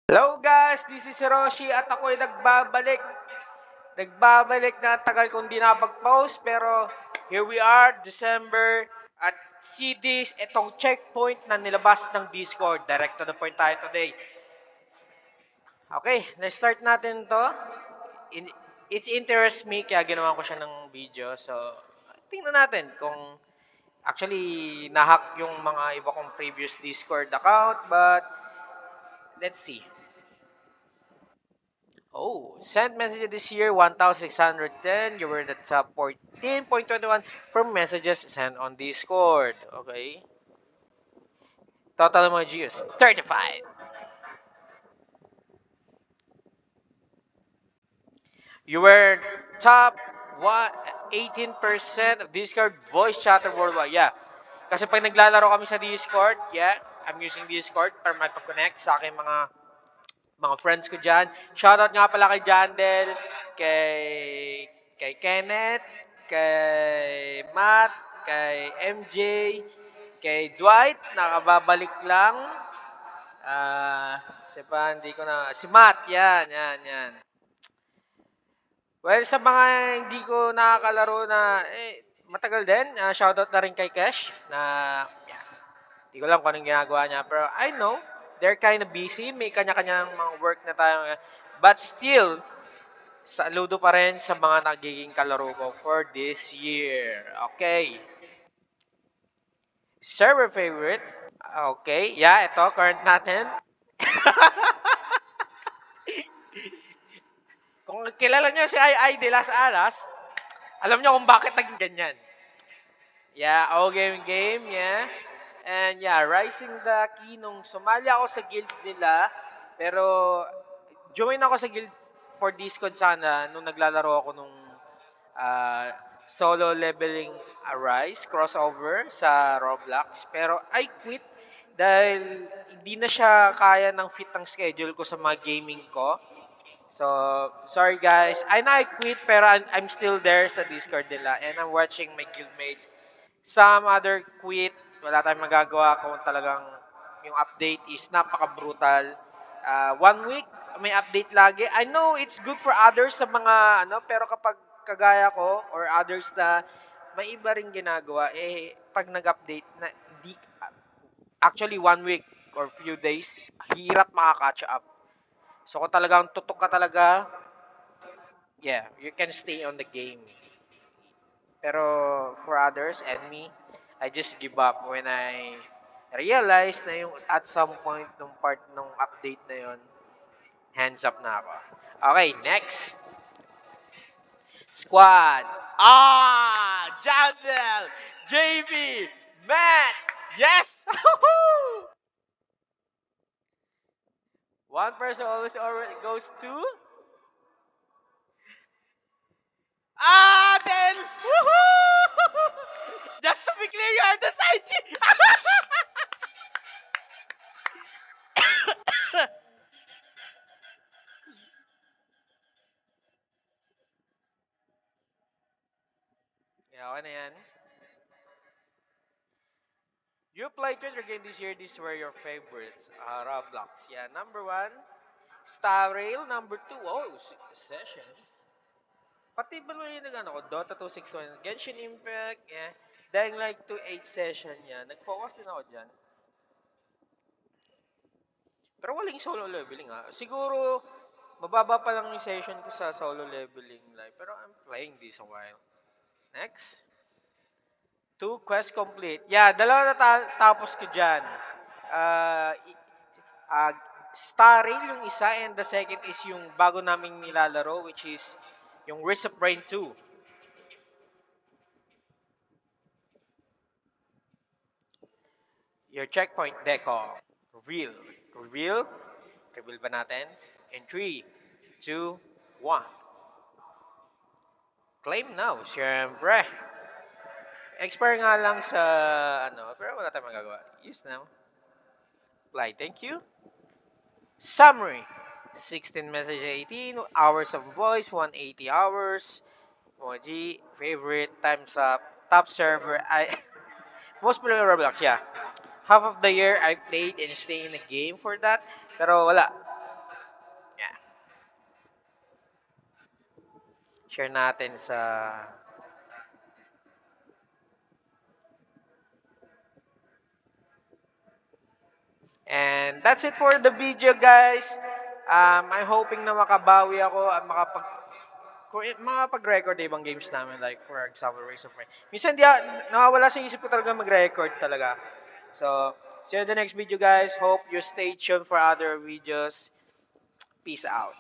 Hello guys, this is Roshi at ako'y nagbabalik. Nagbabalik na tagal kong di nakapag-post pero here we are, December at see this, itong checkpoint na nilabas ng Discord. Direct to the point tayo today. Okay, let's start natin to. In, it interests me kaya ginawa ko siya ng video. So, tingnan natin kung actually nahack yung mga iba kong previous Discord account but let's see. Oh, sent messages this year 1,610. You were in the top 14.21 for messages sent on Discord. Okay. Total emoji use 35. You were top what 18% of Discord voice chatter worldwide. Yeah. Kasi pag naglalaro kami sa Discord, yeah, I'm using Discord para makipag-connect sa aking mga friends ko dyan. Shoutout nga pala kay Jandel, kay Kenneth, kay Matt, kay MJ, kay Dwight, nakababalik lang. Hindi ko na, si Matt, yan. Well, sa mga hindi ko nakakalaro na, matagal din, shoutout na rin kay Kesh, na, yeah, hindi ko lang kung anong ginagawa niya, pero I know, they're kind of busy, may kanya-kanyang mga work na tayo, but still, saludo pa rin sa mga nagiging kalaro ko for this year. Okay. Server favorite. Okay. Yeah, ito, current natin. Kung kilala nyo si Ai de Las Alas, alam nyo kung bakit naging ganyan. Yeah, game, yeah. And yeah, Rising the Key, nung sumali ako sa guild nila, pero join ako sa guild for Discord sana nung naglalaro ako nung uh, solo leveling Arise crossover sa Roblox. Pero I quit dahil hindi na siya kaya ng fit ng schedule ko sa mga gaming ko. So, sorry guys. I know I quit pero I'm still there sa Discord nila and I'm watching my guildmates. Some other quit. Wala tayong magagawa kung talagang yung update is napaka-brutal. 1 week, may update lagi. I know it's good for others sa mga pero kapag kagaya ko or others na may iba ring ginagawa, pag nag-update na di actually 1 week or few days, hirap makaka-catch up. So kung talagang tutok ka talaga, yeah, you can stay on the game. Pero for others and me, I just give up when I realize na yung at some point nung part nung update na yon, hands up na ako. Okay, next. Squad. Jandel, JB, Matt. Yes! One person always already goes to then woohoo! Just to be clear, you are the sidekick. Yeah, okay na yan. You played Twitter game this year. These were your favorites. Roblox. Yeah, number one. Star Rail. Number two. Oh, Sessions. Pati ba yung nag ko? Dota 261. Genshin Impact. Yeah. Dying Light 2 8 session yan. Nag-focus din ako dyan. Pero walang solo leveling ha. Siguro, mababa pa lang yung session ko sa solo leveling live. Pero I'm playing this a while. Next. 2 quest complete. Yeah, dalawa na tapos ko dyan. Uh, uh, Star Rail yung isa and the second is yung bago naming nilalaro which is yung Risk of Rain 2. Your checkpoint deco. Reveal. Reveal. Reveal ba natin? In 3, 2, 1. Claim now, syempre. Expire nga lang sa pero wala tayong magagawa. Use now. Apply, thank you. Summary. 16 message 18 hours of voice 180 hours emoji favorite times up top server I most popular Roblox, yeah, half of the year I played and stay in the game for that pero wala Share natin sa... And that's it for the video, guys. I'm hoping na makabawi ako at makapag-record ibang games namin, like for example Race of Rain. Minsan nawawala sa isip ko talaga mag-record talaga. So, see you in the next video, guys. Hope you stay tuned for other videos. Peace out.